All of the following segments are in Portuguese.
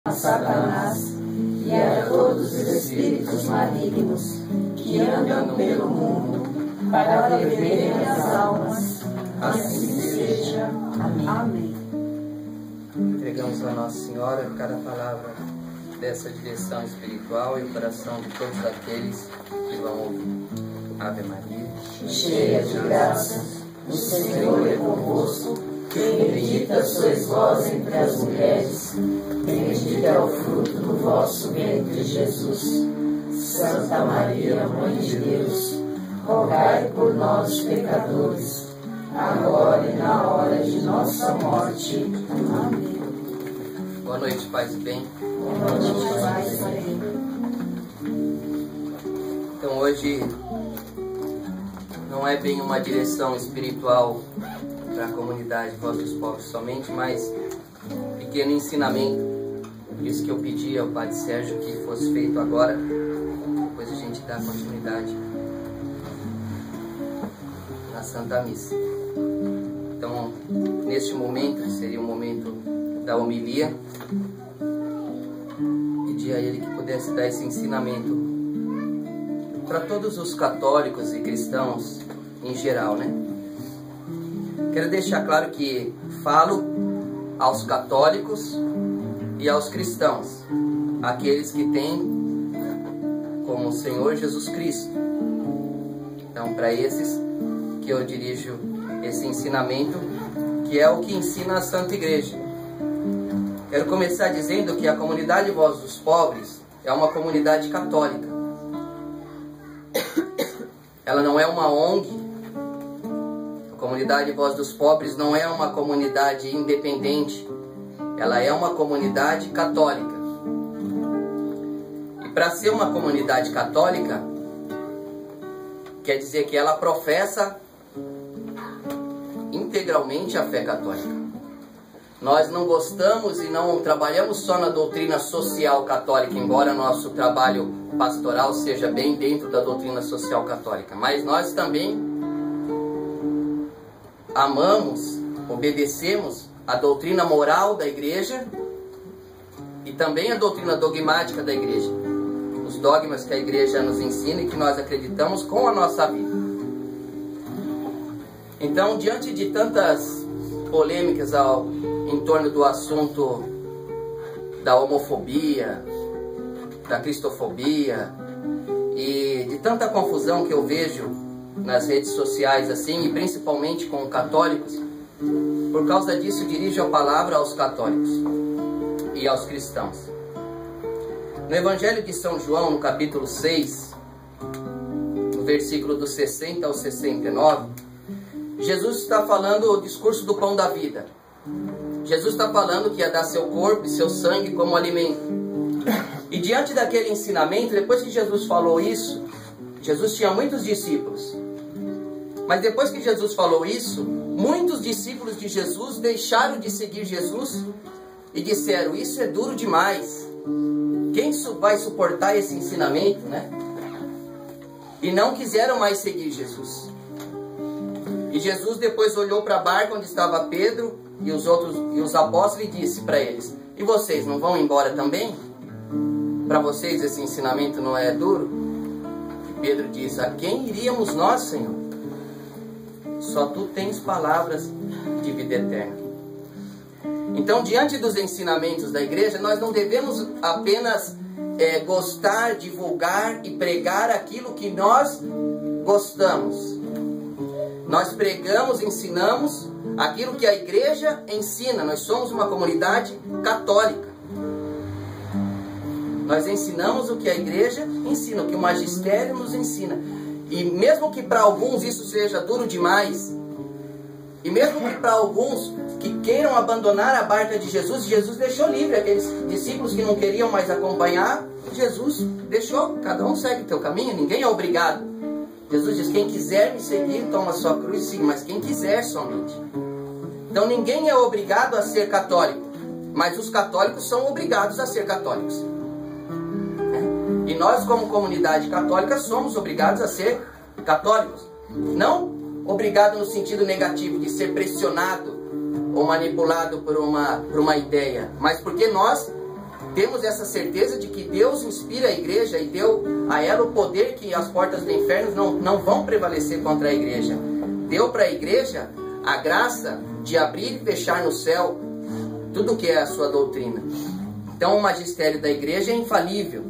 a Satanás e a todos os espíritos malignos que andam pelo mundo para perderem as almas. Assim seja. Amém. Entregamos a Nossa Senhora cada palavra dessa direção espiritual e o coração de todos aqueles que vão ouvir. Ave Maria, cheia de graça, o Senhor é convosco. Bendita sois vós entre as mulheres, bendito é o fruto do vosso ventre, Jesus. Santa Maria, Mãe de Deus, rogai por nós, pecadores, agora e na hora de nossa morte. Amém. Boa noite, paz e bem. Boa noite, paz e bem. Então hoje não é bem uma direção espiritual para a comunidade Voz dos Pobres somente, mas pequeno ensinamento. Isso que eu pedi ao Padre Sérgio que fosse feito agora, depois a gente dá continuidade na Santa Missa. Então, neste momento, que seria o momento da homilia, pedi a ele que pudesse dar esse ensinamento para todos os católicos e cristãos em geral, né? Quero deixar claro que falo aos católicos e aos cristãos, aqueles que têm como Senhor Jesus Cristo. Então, para esses que eu dirijo esse ensinamento, que é o que ensina a Santa Igreja. Quero começar dizendo que a comunidade Voz dos Pobres é uma comunidade católica. Ela não é uma ONG. A comunidade Voz dos Pobres não é uma comunidade independente. Ela é uma comunidade católica. E para ser uma comunidade católica, quer dizer que ela professa integralmente a fé católica. Nós não gostamos e não trabalhamos só na doutrina social católica, embora nosso trabalho pastoral seja bem dentro da doutrina social católica, mas nós também amamos, obedecemos a doutrina moral da Igreja e também a doutrina dogmática da Igreja, os dogmas que a Igreja nos ensina e que nós acreditamos com a nossa vida. Então, diante de tantas polêmicas em torno do assunto da homofobia, da cristofobia e de tanta confusão que eu vejo nas redes sociais assim, e principalmente com católicos, por causa disso dirijo a palavra aos católicos e aos cristãos. No Evangelho de São João, no capítulo 6, no versículo do 60 ao 69, Jesus está falando o discurso do pão da vida. Jesus está falando que ia dar seu corpo e seu sangue como alimento. E diante daquele ensinamento, depois que Jesus falou isso, Jesus tinha muitos discípulos. Mas depois que Jesus falou isso, muitos discípulos de Jesus deixaram de seguir Jesus e disseram: isso é duro demais. Quem vai suportar esse ensinamento, né? E não quiseram mais seguir Jesus. E Jesus depois olhou para a barca onde estava Pedro e os apóstolos e disse para eles: e vocês não vão embora também? Para vocês esse ensinamento não é duro? E Pedro disse: a quem iríamos nós, Senhor? Só tu tens palavras de vida eterna. Então, diante dos ensinamentos da Igreja, nós não devemos apenas gostar, divulgar e pregar aquilo que nós gostamos. Nós pregamos, ensinamos aquilo que a Igreja ensina. Nós somos uma comunidade católica. Nós ensinamos o que a Igreja ensina, o que o magistério nos ensina. E mesmo que para alguns isso seja duro demais, e mesmo que para alguns que queiram abandonar a barca de Jesus, Jesus deixou livre aqueles discípulos que não queriam mais acompanhar. Jesus deixou, cada um segue o teu caminho, ninguém é obrigado. Jesus diz: quem quiser me seguir, toma a sua cruz, sim, mas quem quiser somente. Então ninguém é obrigado a ser católico, mas os católicos são obrigados a ser católicos. E nós, como comunidade católica, somos obrigados a ser católicos. Não obrigado no sentido negativo, de ser pressionado ou manipulado por uma ideia, mas porque nós temos essa certeza de que Deus inspira a igreja e deu a ela o poder que as portas do inferno não vão prevalecer contra a igreja. Deu para a igreja a graça de abrir e fechar no céu tudo que é a sua doutrina. Então o magistério da igreja é infalível.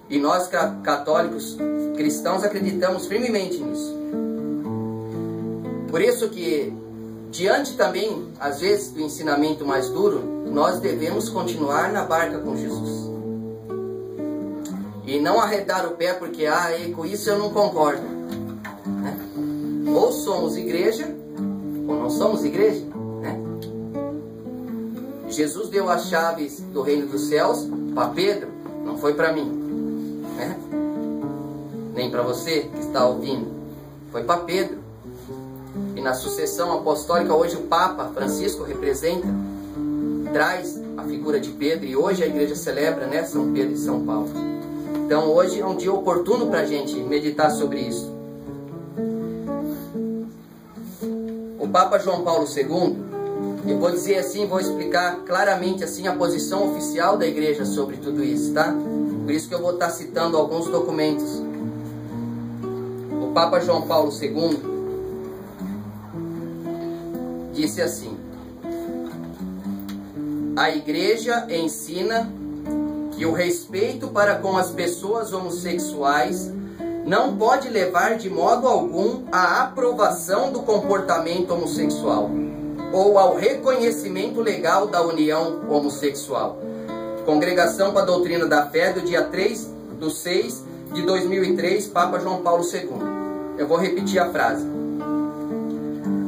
E nós católicos cristãos acreditamos firmemente nisso. Por isso que, diante também, às vezes, do ensinamento mais duro, nós devemos continuar na barca com Jesus. E não arredar o pé porque, com isso eu não concordo. Né? Ou somos igreja, ou não somos igreja. Né? Jesus deu as chaves do reino dos céus para Pedro, não foi para mim. Né? Nem para você que está ouvindo. Foi para Pedro. E na sucessão apostólica, hoje o Papa Francisco representa, traz a figura de Pedro, e hoje a igreja celebra, né, São Pedro e São Paulo. Então hoje é um dia oportuno para a gente meditar sobre isso. O Papa João Paulo II, eu vou dizer assim, vou explicar claramente assim a posição oficial da igreja sobre tudo isso, tá? Por isso que eu vou estar citando alguns documentos. O Papa João Paulo II disse assim: a igreja ensina que o respeito para com as pessoas homossexuais não pode levar de modo algum à aprovação do comportamento homossexual ou ao reconhecimento legal da união homossexual. Congregação para a Doutrina da Fé, do dia 3/6/2003, Papa João Paulo II. Eu vou repetir a frase.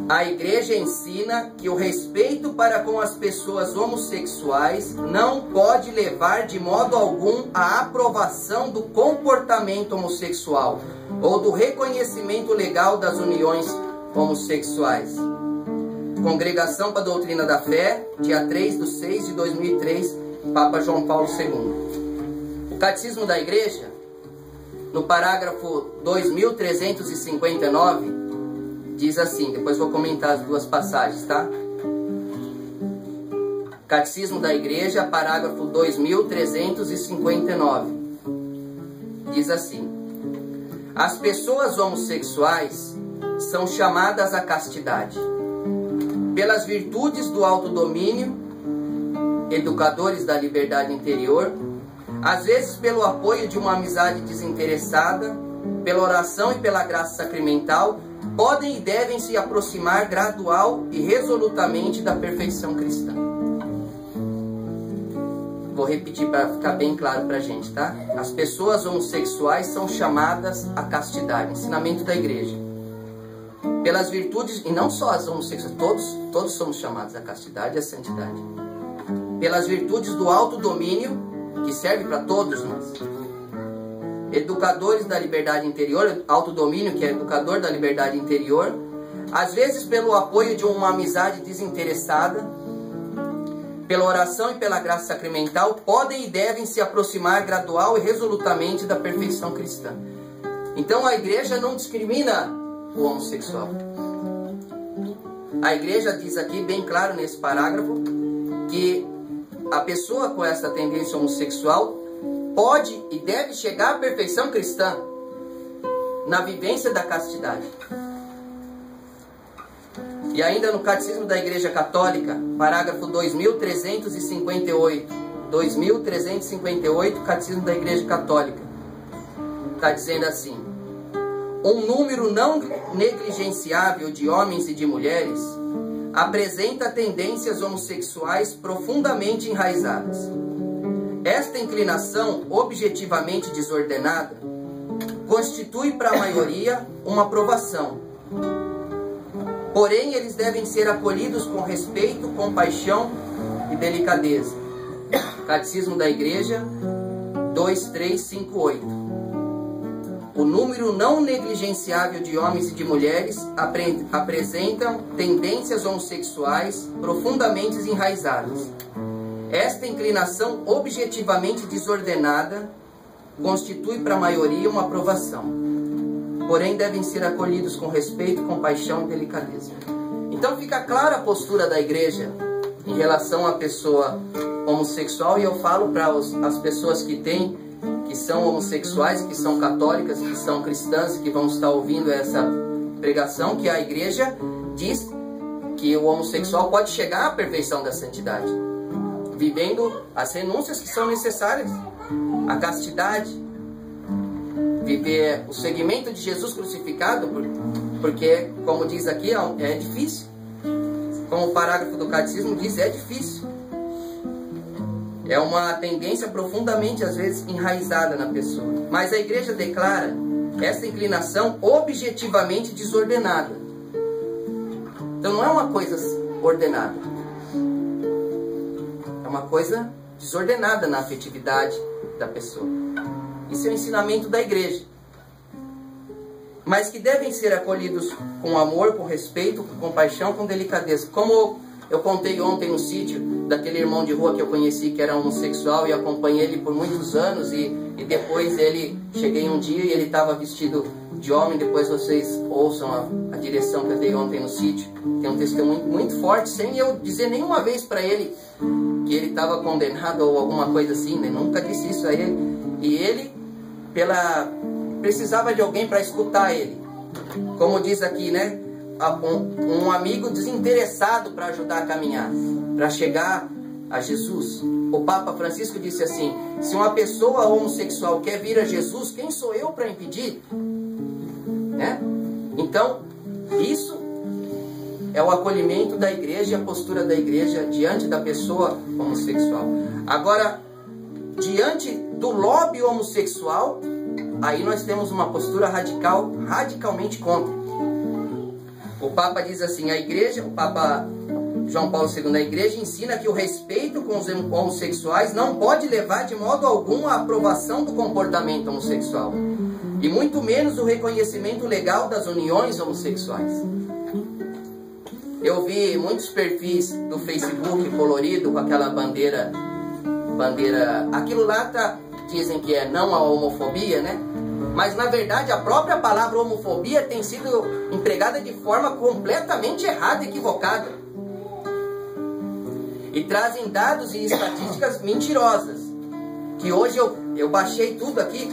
A igreja ensina que o respeito para com as pessoas homossexuais não pode levar de modo algum à aprovação do comportamento homossexual ou do reconhecimento legal das uniões homossexuais. Congregação para a Doutrina da Fé, dia 3/6/2003, Papa João Paulo II. O Catecismo da Igreja, no parágrafo 2359, diz assim, depois vou comentar as duas passagens, tá? Catecismo da Igreja, parágrafo 2359. Diz assim: as pessoas homossexuais são chamadas à castidade pelas virtudes do autodomínio, educadores da liberdade interior, às vezes pelo apoio de uma amizade desinteressada, pela oração e pela graça sacramental, podem e devem se aproximar gradual e resolutamente da perfeição cristã. Vou repetir para ficar bem claro para a gente, tá? As pessoas homossexuais são chamadas à castidade, ensinamento da igreja. Pelas virtudes, e não só as homossexuais, todos somos chamados à castidade e à santidade. Pelas virtudes do autodomínio, que serve para todos nós. Educadores da liberdade interior, autodomínio, que é educador da liberdade interior, às vezes pelo apoio de uma amizade desinteressada, pela oração e pela graça sacramental, podem e devem se aproximar gradual e resolutamente da perfeição cristã. Então a igreja não discrimina o homossexual. A igreja diz aqui, bem claro nesse parágrafo, que a pessoa com essa tendência homossexual pode e deve chegar à perfeição cristã na vivência da castidade. E ainda no Catecismo da Igreja Católica, parágrafo 2358, Catecismo da Igreja Católica, está dizendo assim: um número não negligenciável de homens e de mulheres apresenta tendências homossexuais profundamente enraizadas. Esta inclinação objetivamente desordenada constitui para a maioria uma aprovação. Porém, eles devem ser acolhidos com respeito, compaixão e delicadeza. Catecismo da Igreja 2358. O número não negligenciável de homens e de mulheres apresentam tendências homossexuais profundamente enraizadas. Esta inclinação objetivamente desordenada constitui para a maioria uma aprovação. Porém, devem ser acolhidos com respeito, compaixão e delicadeza. Então fica clara a postura da igreja em relação à pessoa homossexual, e eu falo para as pessoas que são homossexuais, que são católicas, que são cristãs, que vão estar ouvindo essa pregação, que a igreja diz que o homossexual pode chegar à perfeição da santidade, vivendo as renúncias que são necessárias, a castidade, viver o seguimento de Jesus crucificado, porque, como diz aqui, é difícil. Como o parágrafo do catecismo diz, é difícil. É uma tendência profundamente, às vezes, enraizada na pessoa. Mas a igreja declara essa inclinação objetivamente desordenada. Então não é uma coisa ordenada. É uma coisa desordenada na afetividade da pessoa. Isso é o ensinamento da igreja. Mas que devem ser acolhidos com amor, com respeito, com compaixão, com delicadeza. Como eu contei ontem no sítio daquele irmão de rua que eu conheci, que era homossexual, e acompanhei ele por muitos anos, e depois cheguei um dia e ele estava vestido de homem. Depois vocês ouçam a direção que eu dei ontem no sítio. Tem um testemunho muito forte, sem eu dizer nenhuma vez para ele que ele estava condenado ou alguma coisa assim, né? Nunca disse isso a ele. E ele, precisava de alguém para escutar ele. Como diz aqui, né? Um amigo desinteressado para ajudar a caminhar, para chegar a Jesus. O Papa Francisco disse assim: se uma pessoa homossexual quer vir a Jesus, quem sou eu para impedir? Né? Então, isso é o acolhimento da igreja, a postura da igreja diante da pessoa homossexual. Agora, diante do lobby homossexual, aí nós temos uma postura radicalmente contra. O Papa diz assim, o Papa João Paulo II, a igreja ensina que o respeito com os homossexuais não pode levar de modo algum à aprovação do comportamento homossexual, e muito menos o reconhecimento legal das uniões homossexuais. Eu vi muitos perfis do Facebook colorido com aquela bandeira, aquilo lá dizem que é não à homofobia, né? Mas na verdade a própria palavra homofobia tem sido empregada de forma completamente errada e equivocada. E trazem dados e estatísticas mentirosas. Que hoje eu baixei tudo aqui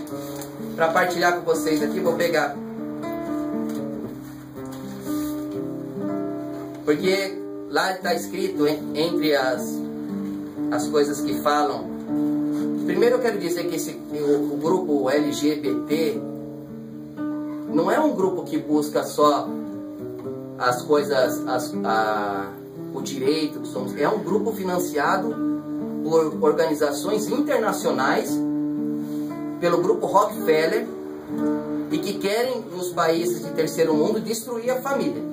para partilhar com vocês aqui, vou pegar. Porque lá está escrito, entre as coisas que falam. Primeiro eu quero dizer que o grupo LGBT não é um grupo que busca só as coisas, o direito, é um grupo financiado por organizações internacionais, pelo grupo Rockefeller, e que querem, nos países de terceiro mundo, destruir a família.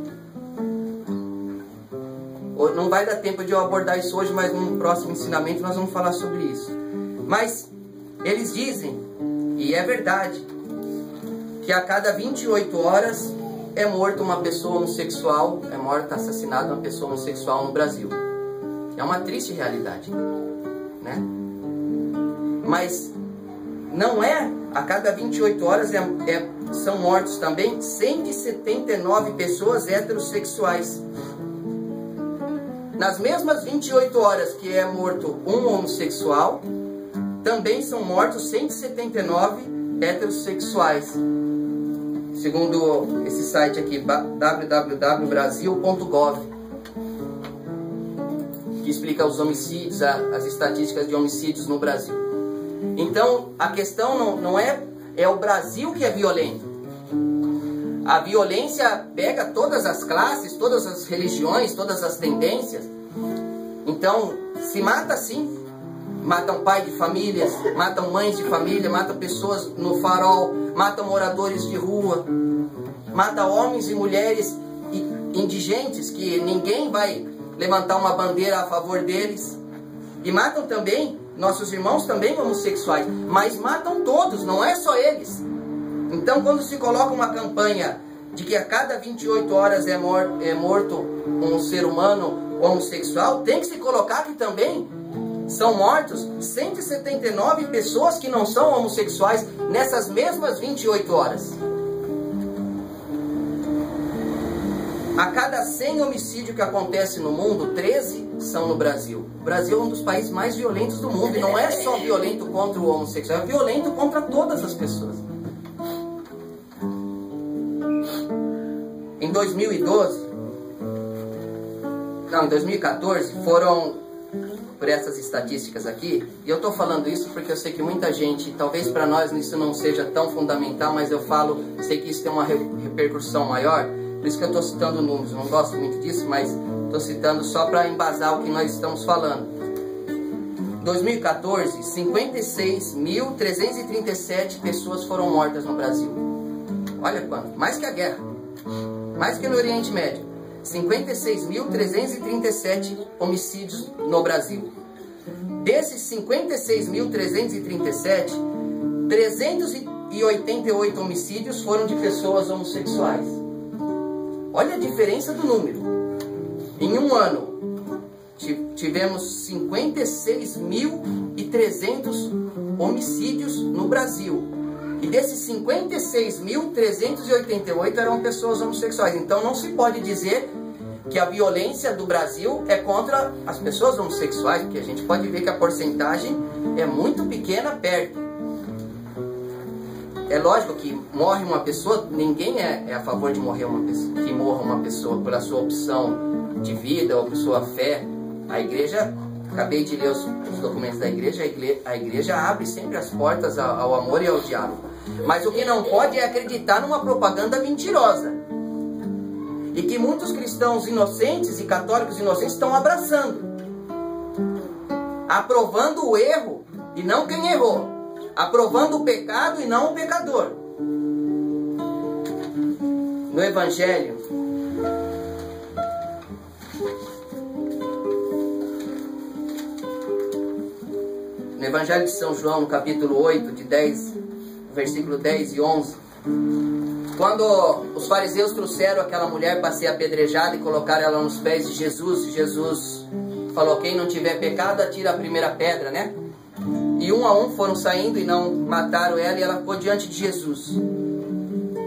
Não vai dar tempo de eu abordar isso hoje, mas no próximo ensinamento nós vamos falar sobre isso. Mas eles dizem, e é verdade, que a cada 28 horas é morta uma pessoa homossexual, assassinada uma pessoa homossexual no Brasil. É uma triste realidade, né? Mas não é, a cada 28 horas são mortos também 179 pessoas heterossexuais. Nas mesmas 28 horas que é morto um homossexual, também são mortos 179 heterossexuais. Segundo esse site aqui, www.brasil.gov, que explica os homicídios, as estatísticas de homicídios no Brasil. Então, a questão não é o Brasil que é violento. A violência pega todas as classes, todas as religiões, todas as tendências. Então, se mata sim. Matam pai de famílias, matam mães de família, matam pessoas no farol, matam moradores de rua, matam homens e mulheres indigentes que ninguém vai levantar uma bandeira a favor deles. E matam também nossos irmãos também homossexuais, mas matam todos, não é só eles. Então, quando se coloca uma campanha de que a cada 28 horas é morto um ser humano homossexual, tem que se colocar que também são mortos 179 pessoas que não são homossexuais nessas mesmas 28 horas. A cada 100 homicídios que acontece no mundo, 13 são no Brasil. O Brasil é um dos países mais violentos do mundo. E não é só violento contra o homossexual, é violento contra todas as pessoas. Em 2014, foram, por essas estatísticas aqui, e eu estou falando isso porque eu sei que muita gente, talvez para nós isso não seja tão fundamental, mas eu falo, sei que isso tem uma repercussão maior, por isso que eu estou citando números, não gosto muito disso, mas estou citando só para embasar o que nós estamos falando. Em 2014, 56.337 pessoas foram mortas no Brasil. Olha quanto, mais que a guerra, mais que no Oriente Médio. 56.337 homicídios no Brasil. Desses 56.337, 388 homicídios foram de pessoas homossexuais. Olha a diferença do número. Em um ano, tivemos 56.300 homicídios no Brasil. E desses 56.388 eram pessoas homossexuais. Então não se pode dizer que a violência do Brasil é contra as pessoas homossexuais, porque a gente pode ver que a porcentagem é muito pequena perto. É lógico que morre uma pessoa, ninguém é a favor de morrer uma pessoa, que morra uma pessoa pela sua opção de vida ou por sua fé. A igreja, acabei de ler os documentos da igreja, a igreja abre sempre as portas ao amor e ao diálogo. Mas o que não pode é acreditar numa propaganda mentirosa. E que muitos cristãos inocentes e católicos inocentes estão abraçando. Aprovando o erro e não quem errou. Aprovando o pecado e não o pecador. No Evangelho, de São João, no capítulo 8, versículo 10 e 11, quando os fariseus trouxeram aquela mulher para ser apedrejada e colocaram ela nos pés de Jesus, Jesus falou, quem não tiver pecado, atira a primeira pedra, né? E um a um foram saindo e não mataram ela, e ela ficou diante de Jesus.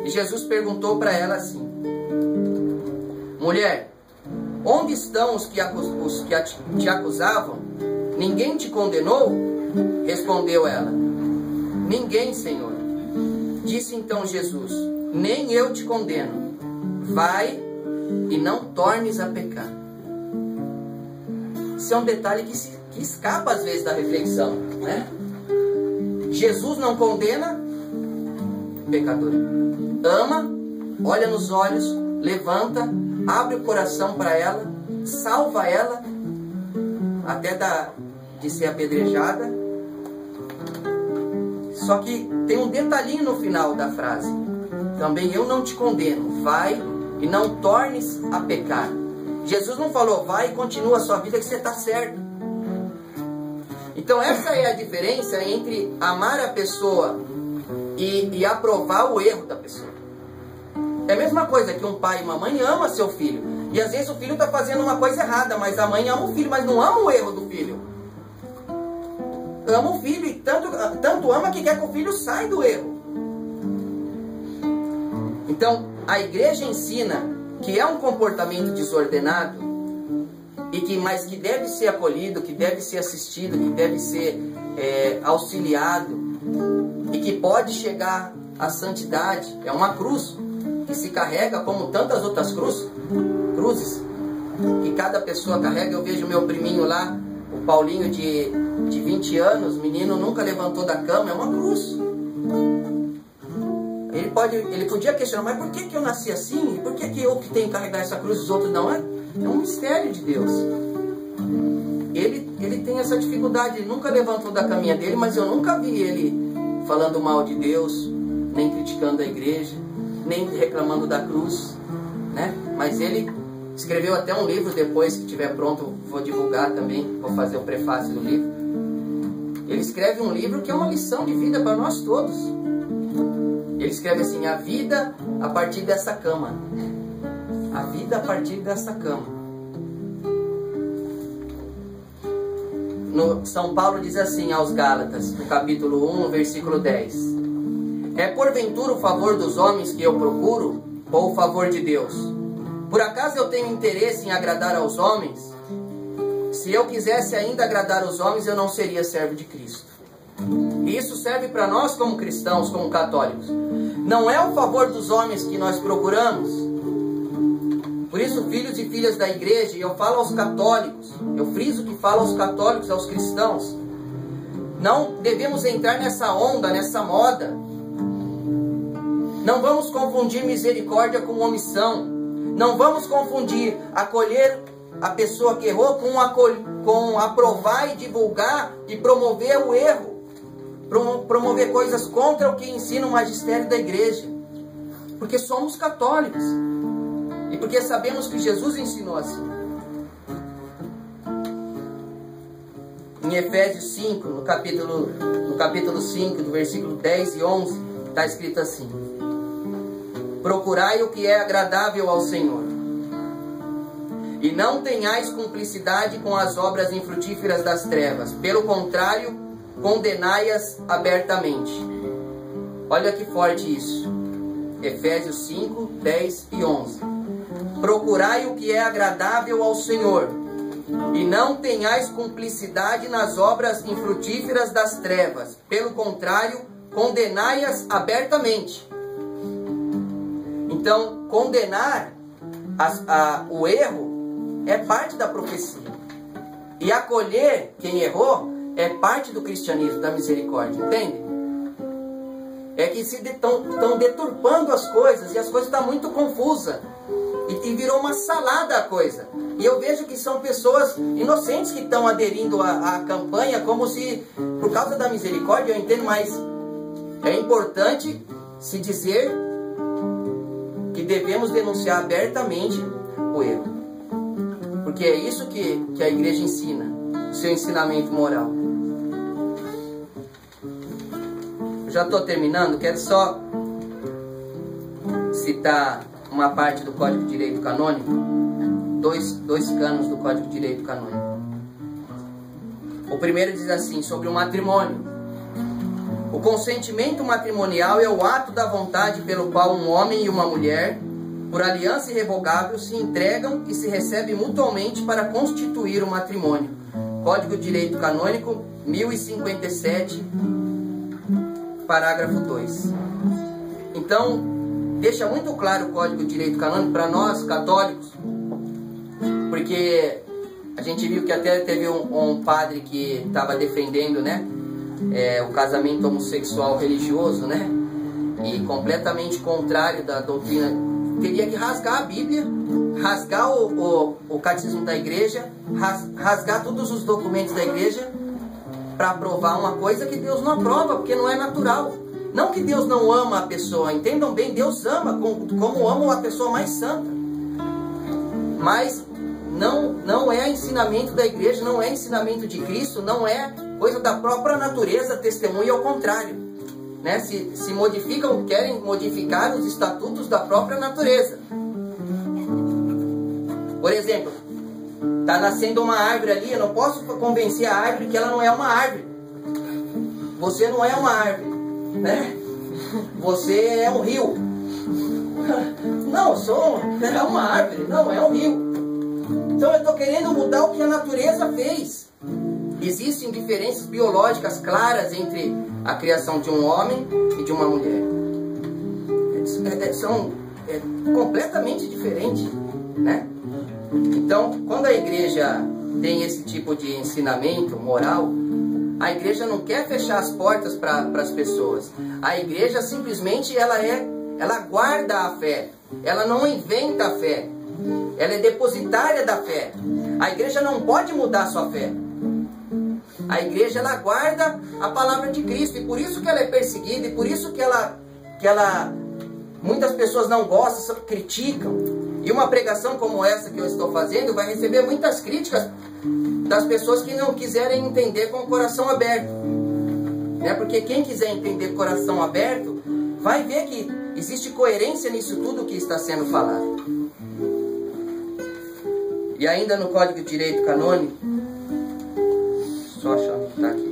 E Jesus perguntou para ela assim, mulher, onde estão os que te acusavam? Ninguém te condenou? Respondeu ela, ninguém, Senhor. Disse então Jesus, nem eu te condeno. Vai e não tornes a pecar. Isso é um detalhe que escapa às vezes da reflexão, né? Jesus não condena o pecador. Ama, olha nos olhos, levanta, abre o coração para ela, salva ela, até de ser apedrejada. Só que tem um detalhinho no final da frase. Também eu não te condeno. Vai e não tornes a pecar. Jesus não falou, vai e continua a sua vida que você está certo. Então essa é a diferença entre amar a pessoa e aprovar o erro da pessoa. É a mesma coisa que um pai e uma mãe ama seu filho. E às vezes o filho está fazendo uma coisa errada, mas a mãe ama o filho, mas não ama o erro do filho. Ama o filho e tanto ama que quer que o filho saia do erro. Então, a igreja ensina que é um comportamento desordenado, mas que deve ser acolhido, que deve ser assistido, que deve ser auxiliado, e que pode chegar à santidade. É uma cruz que se carrega como tantas outras cruzes, que cada pessoa carrega. Eu vejo meu priminho lá, o Paulinho de 20 anos, menino nunca levantou da cama, é uma cruz. Ele podia questionar, mas por que eu nasci assim? Por que eu que tenho que carregar essa cruz e os outros não? É um mistério de Deus. Ele tem essa dificuldade, ele nunca levantou da caminha dele, mas eu nunca vi ele falando mal de Deus, nem criticando a igreja, nem reclamando da cruz, né? Mas ele escreveu até um livro, depois que estiver pronto vou divulgar também, vou fazer o prefácio do livro. Ele escreve um livro que é uma lição de vida para nós todos. Ele escreve assim, a vida a partir dessa cama. A vida a partir dessa cama. São Paulo diz assim aos Gálatas, no capítulo 1, versículo 10. É porventura o favor dos homens que eu procuro, ou o favor de Deus? Por acaso eu tenho interesse em agradar aos homens? Se eu quisesse ainda agradar os homens, eu não seria servo de Cristo. E isso serve para nós como cristãos, como católicos. Não é o favor dos homens que nós procuramos. Por isso, filhos e filhas da igreja, e eu falo aos católicos, eu friso que falo aos católicos, aos cristãos, não devemos entrar nessa onda, nessa moda. Não vamos confundir misericórdia com omissão. Não vamos confundir acolher a pessoa que errou com aprovar e divulgar e promover o erro. Promover coisas contra o que ensina o magistério da igreja. Porque somos católicos. E porque sabemos que Jesus ensinou assim. Em Efésios 5, no capítulo 5, do versículo 10 e 11, está escrito assim: procurai o que é agradável ao Senhor, e não tenhais cumplicidade com as obras infrutíferas das trevas. Pelo contrário, condenai-as abertamente. Olha que forte isso. Efésios 5, 10 e 11. Procurai o que é agradável ao Senhor, e não tenhais cumplicidade nas obras infrutíferas das trevas. Pelo contrário, condenai-as abertamente. Então, condenar o erro é parte da profecia. E acolher quem errou é parte do cristianismo, da misericórdia, entende? É que estão deturpando as coisas, e as coisas estão muito confusas. E virou uma salada a coisa. E eu vejo que são pessoas inocentes que estão aderindo à campanha, como se, por causa da misericórdia, eu entendo, mas é importante se dizer que devemos denunciar abertamente o erro. Porque é isso que a igreja ensina, o seu ensinamento moral. Eu já estou terminando, quero só citar uma parte do Código de Direito Canônico, dois canos do Código de Direito Canônico. O primeiro diz assim, sobre o matrimônio: o consentimento matrimonial é o ato da vontade pelo qual um homem e uma mulher, por aliança irrevogável, se entregam e se recebem mutuamente para constituir o matrimônio. Código de Direito Canônico 1057, parágrafo 2. Então, deixa muito claro o Código de Direito Canônico para nós, católicos, porque a gente viu que até teve um padre que estava defendendo, né, o casamento homossexual religioso, né, e completamente contrário da doutrina. Teria que rasgar a Bíblia, rasgar o catecismo da igreja, rasgar todos os documentos da igreja para aprovar uma coisa que Deus não aprova, porque não é natural. Não que Deus não ama a pessoa, entendam bem, Deus ama como ama a pessoa mais santa. Mas não é ensinamento da igreja, não é ensinamento de Cristo, não é coisa da própria natureza, testemunha ao contrário. Né? Se modificam, querem modificar os estatutos da própria natureza. Por exemplo, está nascendo uma árvore ali, eu não posso convencer a árvore que ela não é uma árvore. Você não é uma árvore, né? Você é um rio. Não, é uma árvore, não, é um rio. Então eu estou querendo mudar o que a natureza fez. Existem diferenças biológicas claras entre a criação de um homem e de uma mulher. São completamente diferentes, né? Então, quando a igreja tem esse tipo de ensinamento moral, a igreja não quer fechar as portas para as pessoas. A igreja simplesmente ela guarda a fé. Ela não inventa a fé. Ela é depositária da fé. A igreja não pode mudar a sua fé. A igreja ela guarda a palavra de Cristo, e por isso que ela é perseguida, e por isso que ela muitas pessoas não gostam, criticam. E uma pregação como essa que eu estou fazendo vai receber muitas críticas das pessoas que não quiserem entender com o coração aberto. Né? Porque quem quiser entender com o coração aberto vai ver que existe coerência nisso tudo que está sendo falado. E ainda no Código de Direito Canônico, só achar onde está aqui.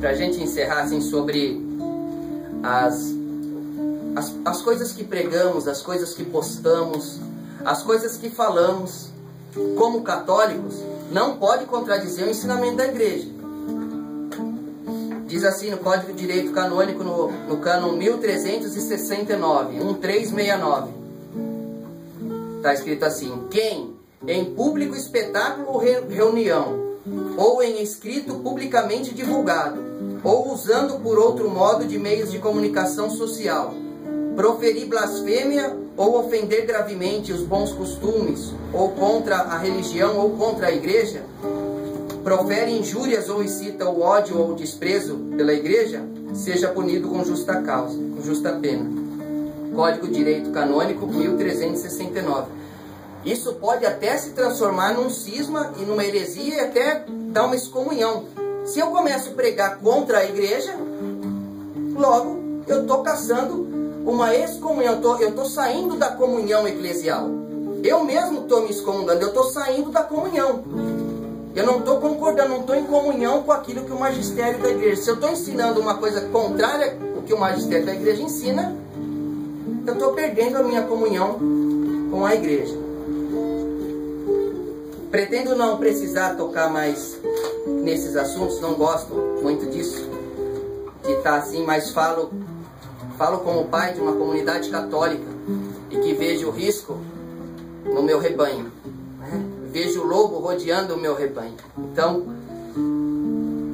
para a gente encerrar assim, sobre as coisas que pregamos, as coisas que postamos, as coisas que falamos, como católicos, não pode contradizer o ensinamento da igreja. Diz assim no Código de Direito Canônico, no cânon 1369, 1369. Está escrito assim: quem, em público espetáculo ou reunião, ou em escrito publicamente divulgado, ou usando por outro modo de meios de comunicação social, proferir blasfêmia ou ofender gravemente os bons costumes, ou contra a religião ou contra a igreja, profere injúrias ou incita o ódio ou o desprezo pela igreja, seja punido com justa causa, com justa pena. Código de Direito Canônico 1369. Isso pode até se transformar num cisma e numa heresia e até dar uma excomunhão. Se eu começo a pregar contra a igreja, logo eu estou caçando uma excomunhão, eu estou saindo da comunhão eclesial. Eu mesmo estou me excomungando, eu estou saindo da comunhão. Eu não estou concordando, não estou em comunhão com aquilo que o magistério da igreja. Se eu estou ensinando uma coisa contrária ao que o magistério da igreja ensina, eu estou perdendo a minha comunhão com a igreja. Pretendo não precisar tocar mais nesses assuntos, não gosto muito disso, de estar assim, mas falo como pai de uma comunidade católica e que vejo o risco no meu rebanho, né? Vejo o lobo rodeando o meu rebanho. Então,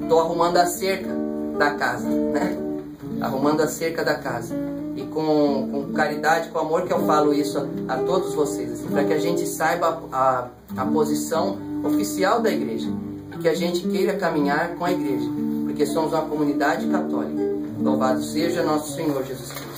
estou arrumando a cerca da casa, né? Arrumando a cerca da casa. E com caridade, com amor que eu falo isso a todos vocês, assim, para que a gente saiba a posição oficial da igreja e que a gente queira caminhar com a igreja, porque somos uma comunidade católica. Louvado seja nosso Senhor Jesus Cristo.